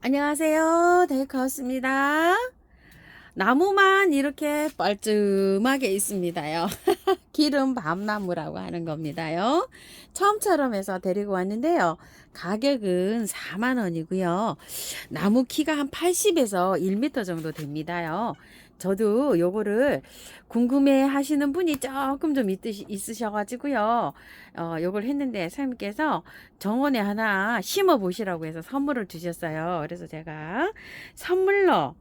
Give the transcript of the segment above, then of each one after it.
안녕하세요. 데이카우스입니다. 나무만 이렇게 뻘쭘하게 있습니다요. 기름 밤나무라고 하는 겁니다요. 처음처럼 해서 데리고 왔는데요. 가격은 4만 원이고요. 나무 키가 한 80에서 1m 정도 됩니다요. 저도 요거를 궁금해 하시는 분이 조금 좀 있으셔가지고요. 요걸 했는데 사장님께서 정원에 하나 심어 보시라고 해서 선물을 주셨어요. 그래서 제가 선물로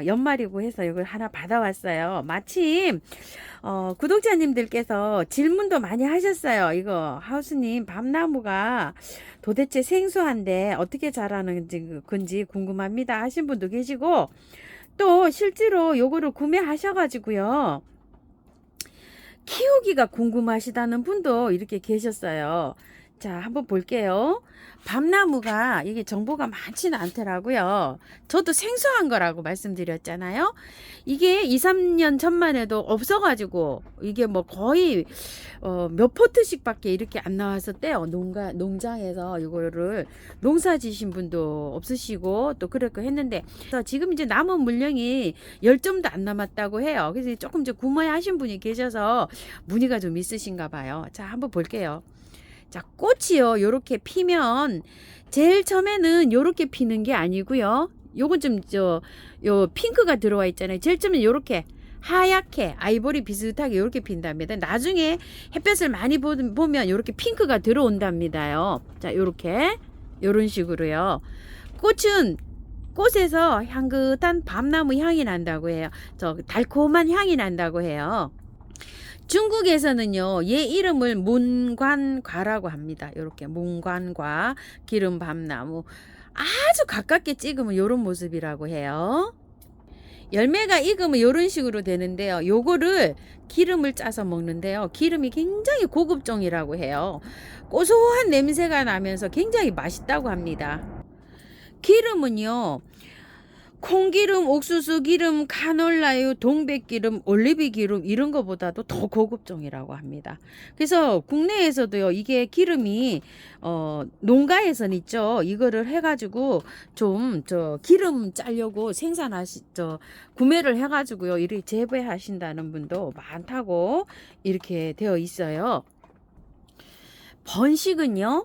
연말이고 해서 이걸 하나 받아왔어요. 마침 구독자님들께서 질문도 많이 하셨어요. 이거 하우스님 밤나무가 도대체 생소한데 어떻게 자라는 건지 궁금합니다 하신 분도 계시고, 또 실제로 요거를 구매하셔가지고요 키우기가 궁금하시다는 분도 이렇게 계셨어요. 자, 한번 볼게요. 밤나무가 이게 정보가 많지는 않더라고요. 저도 생소한 거라고 말씀드렸잖아요. 이게 2, 3년 전만 해도 없어가지고 이게 뭐 거의 몇 포트씩 밖에 이렇게 안 나왔었대요. 농장에서 이거를 농사 지신 분도 없으시고 또 그렇고 했는데, 그래서 지금 이제 남은 물량이 10점도 안 남았다고 해요. 그래서 조금 이제 구매하신 분이 계셔서 문의가 좀 있으신가 봐요. 자, 한번 볼게요. 자, 꽃이요 요렇게 피면 제일 처음에는 요렇게 피는 게 아니고요, 요건 좀 요 핑크가 들어와 있잖아요. 제일 처음에 요렇게 하얗게 아이보리 비슷하게 요렇게 핀답니다. 나중에 햇볕을 많이 보면 요렇게 핑크가 들어온답니다요. 자, 요렇게 요런 식으로요. 꽃은 꽃에서 향긋한 밤나무 향이 난다고 해요. 저 달콤한 향이 난다고 해요. 중국에서는요, 얘 이름을 문관과라고 합니다. 이렇게 문관과, 기름 밤나무. 아주 가깝게 찍으면 이런 모습이라고 해요. 열매가 익으면 이런 식으로 되는데요. 요거를 기름을 짜서 먹는데요. 기름이 굉장히 고급종이라고 해요. 고소한 냄새가 나면서 굉장히 맛있다고 합니다. 기름은요, 콩기름, 옥수수 기름, 카놀라유, 동백기름, 올리브기름 이런 거보다도 더 고급종이라고 합니다. 그래서 국내에서도요, 이게 기름이 농가에선 있죠. 이거를 해가지고 좀 기름 짜려고 구매를 해가지고요, 이렇게 재배하신다는 분도 많다고 이렇게 되어 있어요. 번식은요,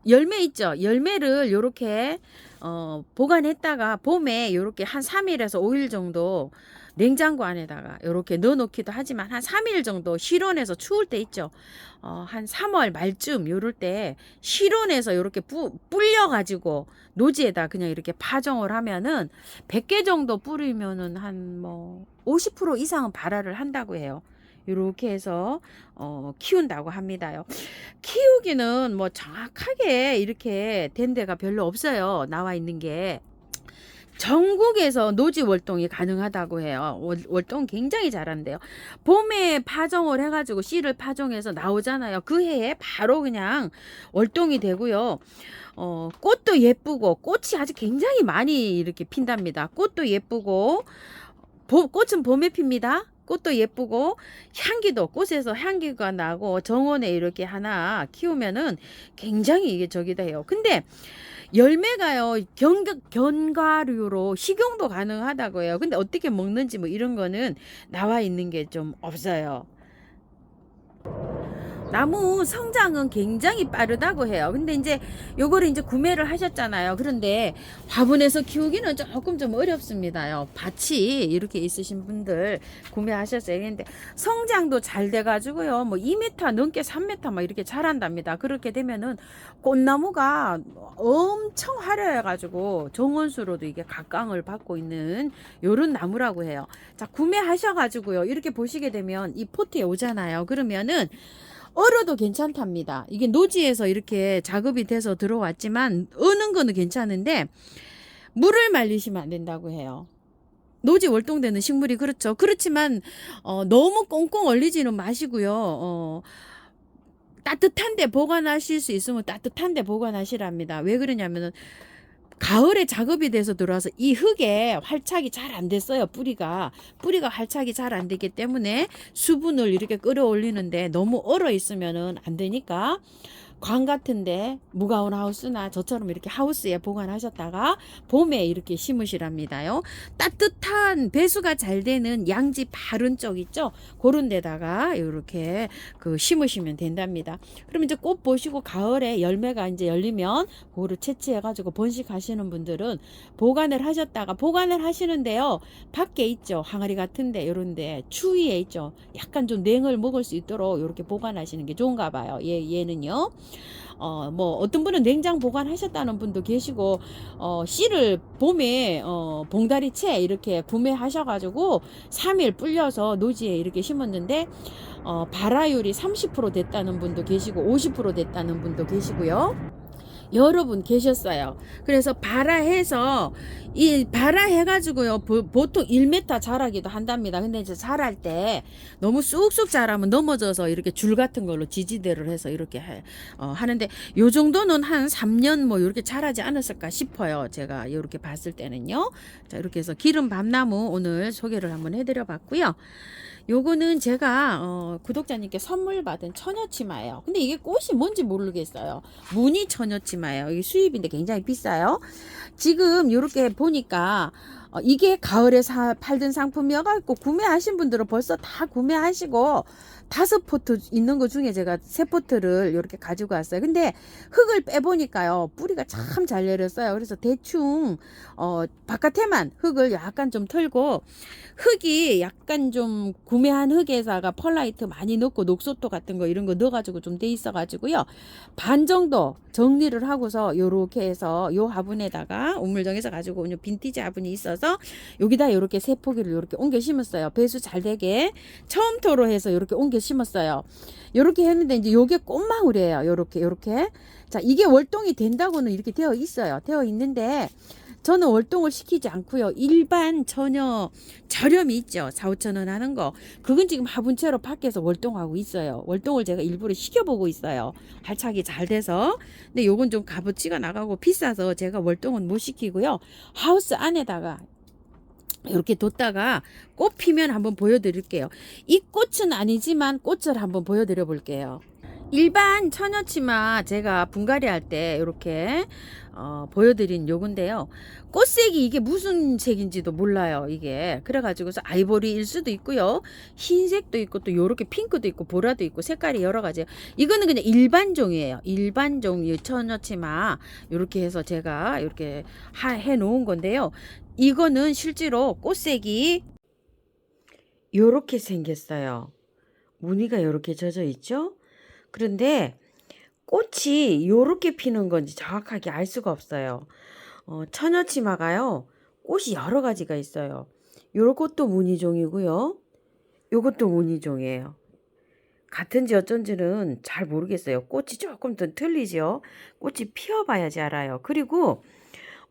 열매 있죠. 열매를 요렇게 보관했다가 봄에 요렇게 한 3일에서 5일 정도 냉장고 안에다가 요렇게 넣어 놓기도 하지만, 한 3일 정도 실온에서 추울 때 있죠. 한 3월 말쯤 요럴 때 실온에서 요렇게 불려 가지고 노지에다 그냥 이렇게 파종을 하면은 100개 정도 뿌리면은 한 뭐 50% 이상은 발화를 한다고 해요. 이렇게 해서 키운다고 합니다요. 키우기는 뭐 정확하게 이렇게 된 데가 별로 없어요. 나와 있는 게. 전국에서 노지 월동이 가능하다고 해요. 월동 굉장히 잘한대요. 봄에 파종을 해가지고 씨를 파종해서 나오잖아요. 그 해에 바로 그냥 월동이 되고요. 꽃도 예쁘고, 꽃이 아주 굉장히 많이 이렇게 핀답니다. 꽃도 예쁘고, 꽃은 봄에 핍니다. 꽃도 예쁘고, 향기도 꽃에서 향기가 나고, 정원에 이렇게 하나 키우면은 굉장히 이게 저기다 해요. 근데 열매가요, 견과류로 식용도 가능하다고 해요. 근데 어떻게 먹는지 뭐 이런 거는 나와 있는 게 좀 없어요. 나무 성장은 굉장히 빠르다고 해요. 근데 이제 요거를 이제 구매를 하셨잖아요. 그런데 화분에서 키우기는 조금 좀 어렵습니다요. 밭이 이렇게 있으신 분들 구매하셨어요. 근데 성장도 잘 돼가지고요, 뭐 2m 넘게 3m 막 이렇게 자란답니다. 그렇게 되면은 꽃나무가 엄청 화려해가지고 정원수로도 이게 각광을 받고 있는 요런 나무라고 해요. 자, 구매하셔가지고요, 이렇게 보시게 되면 이 포트에 오잖아요. 그러면은 얼어도 괜찮답니다. 이게 노지에서 이렇게 작업이 돼서 들어왔지만 어는 거는 괜찮은데 물을 말리시면 안 된다고 해요. 노지 월동되는 식물이 그렇죠. 그렇지만 너무 꽁꽁 얼리지는 마시고요. 따뜻한데 보관하실 수 있으면 따뜻한데 보관하시랍니다. 왜 그러냐면은 가을에 작업이 돼서 들어와서 이 흙에 활착이 잘 안 됐어요. 뿌리가 활착이 잘 안 되기 때문에 수분을 이렇게 끌어올리는데 너무 얼어 있으면은 안 되니까 관 같은데 무가온 하우스나 저처럼 이렇게 하우스에 보관하셨다가 봄에 이렇게 심으시랍니다요. 따뜻한 배수가 잘 되는 양지 바른 쪽 있죠? 그런 데다가 이렇게 심으시면 된답니다. 그러면 이제 꽃 보시고 가을에 열매가 이제 열리면 그거를 채취해 가지고 번식하시는 분들은 보관을 하시는데요. 밖에 있죠. 항아리 같은데 이런데 추위에 있죠. 약간 좀 냉을 먹을 수 있도록 이렇게 보관하시는 게 좋은가 봐요. 얘는요. 뭐 어떤 분은 냉장 보관하셨다는 분도 계시고 씨를 봄에 봉다리채 이렇게 구매하셔가지고 3일 불려서 노지에 이렇게 심었는데 발화율이 30% 됐다는 분도 계시고 50% 됐다는 분도 계시고요. 여러 분 계셨어요. 그래서 발화해서 이 발화해가지고요 보통 1m 자라기도 한답니다. 근데 이제 자랄 때 너무 쑥쑥 자라면 넘어져서 이렇게 줄 같은 걸로 지지대를 해서 이렇게 하는데 요 정도는 한 3년 뭐 이렇게 자라지 않았을까 싶어요. 제가 이렇게 봤을 때는요. 자, 이렇게 해서 기름 밤나무 오늘 소개를 한번 해드려 봤고요. 요거는 제가 구독자님께 선물 받은 처녀치마예요. 근데 이게 꽃이 뭔지 모르겠어요. 무늬 처녀치마예요. 이게 수입인데 굉장히 비싸요. 지금 이렇게 보니까 이게 가을에 팔던 상품이어갖고 구매하신 분들은 벌써 다 구매하시고 5포트 있는 것 중에 제가 3포트를 이렇게 가지고 왔어요. 근데 흙을 빼보니까요 뿌리가 참 잘 내렸어요. 그래서 대충 바깥에만 흙을 약간 좀 털고 흙이 약간 좀 구매한 흙에다가 펄라이트 많이 넣고 녹소토 같은 거 이런 거 넣어가지고 좀 돼 있어가지고요 반 정도 정리를 하고서 요렇게 해서 요 화분에다가 우물정에서 가지고 온 빈티지 화분이 있어서 여기다 요렇게 3포기를 요렇게 옮겨 심었어요. 배수 잘 되게 처음토로 해서 요렇게 옮겨 심었어요. 요렇게 했는데 이제 요게 꽃망울이에요. 요렇게 자 이게 월동이 된다고는 이렇게 되어 있어요. 되어 있는데 저는 월동을 시키지 않고요. 일반 전혀 저렴이 있죠. 4, 5천 원 하는 거. 그건 지금 화분채로 밖에서 월동하고 있어요. 월동을 제가 일부러 시켜보고 있어요. 발차기 잘 돼서. 근데 요건 좀 값어치가 나가고 비싸서 제가 월동은 못 시키고요. 하우스 안에다가 이렇게 뒀다가 꽃 피면 한번 보여드릴게요. 이 꽃은 아니지만 꽃을 한번 보여드려 볼게요. 일반 처녀치마 제가 분갈이 할 때 이렇게 보여드린 요건데요. 꽃색이 이게 무슨 색인지도 몰라요. 이게 그래가지고서 아이보리일 수도 있고요. 흰색도 있고 또 요렇게 핑크도 있고 보라도 있고 색깔이 여러 가지예요. 이거는 그냥 일반종이에요. 일반종 처녀치마 이렇게 해서 제가 이렇게 해 놓은 건데요. 이거는 실제로 꽃색이 요렇게 생겼어요. 무늬가 요렇게 젖어 있죠. 그런데 꽃이 요렇게 피는 건지 정확하게 알 수가 없어요. 처녀치마가요 꽃이 여러 가지가 있어요. 요것도 무늬종이고요. 요것도 무늬종이에요. 같은지 어쩐지는 잘 모르겠어요. 꽃이 조금 더 틀리죠. 꽃이 피어봐야지 알아요. 그리고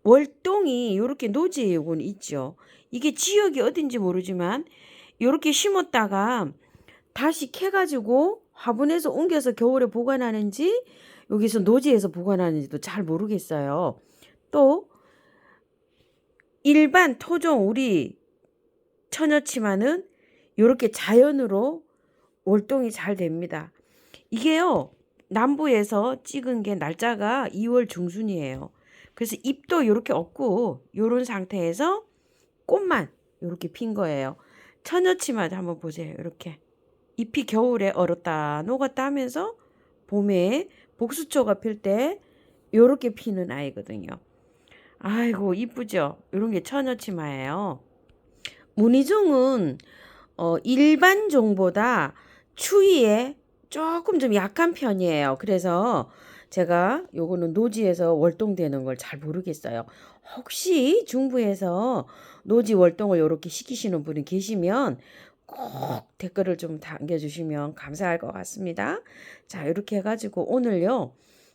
월동이 요렇게 노지에 요건 있죠. 이게 지역이 어딘지 모르지만 요렇게 심었다가 다시 캐가지고 화분에서 옮겨서 겨울에 보관하는지 여기서 노지에서 보관하는지도 잘 모르겠어요. 또 일반 토종 우리 처녀치마는 이렇게 자연으로 월동이 잘 됩니다. 이게요 남부에서 찍은 게 날짜가 2월 중순이에요. 그래서 잎도 이렇게 없고 이런 상태에서 꽃만 이렇게 핀 거예요. 처녀치마도 한번 보세요. 이렇게 잎이 겨울에 얼었다 녹았다 하면서 봄에 복수초가 필 때 요렇게 피는 아이거든요. 아이고 이쁘죠? 이런 게 처녀치마예요. 무늬종은 일반 종보다 추위에 조금 좀 약한 편이에요. 그래서 제가 요거는 노지에서 월동되는 걸 잘 모르겠어요. 혹시 중부에서 노지 월동을 이렇게 시키시는 분이 계시면 꼭 댓글을 좀 남겨주시면 감사할 것 같습니다. 자 이렇게 해가지고 오늘요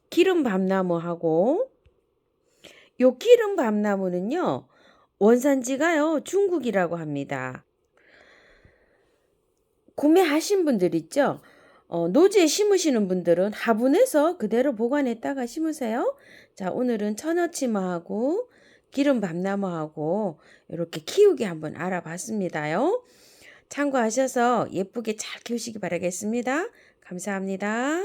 기름 밤나무하고 요 기름 밤나무는요 원산지가요 중국이라고 합니다. 구매하신 분들 있죠? 노지에 심으시는 분들은 화분에서 그대로 보관했다가 심으세요. 자 오늘은 처녀치마하고 기름 밤나무하고 이렇게 키우기 한번 알아봤습니다요. 참고하셔서 예쁘게 잘 키우시기 바라겠습니다. 감사합니다.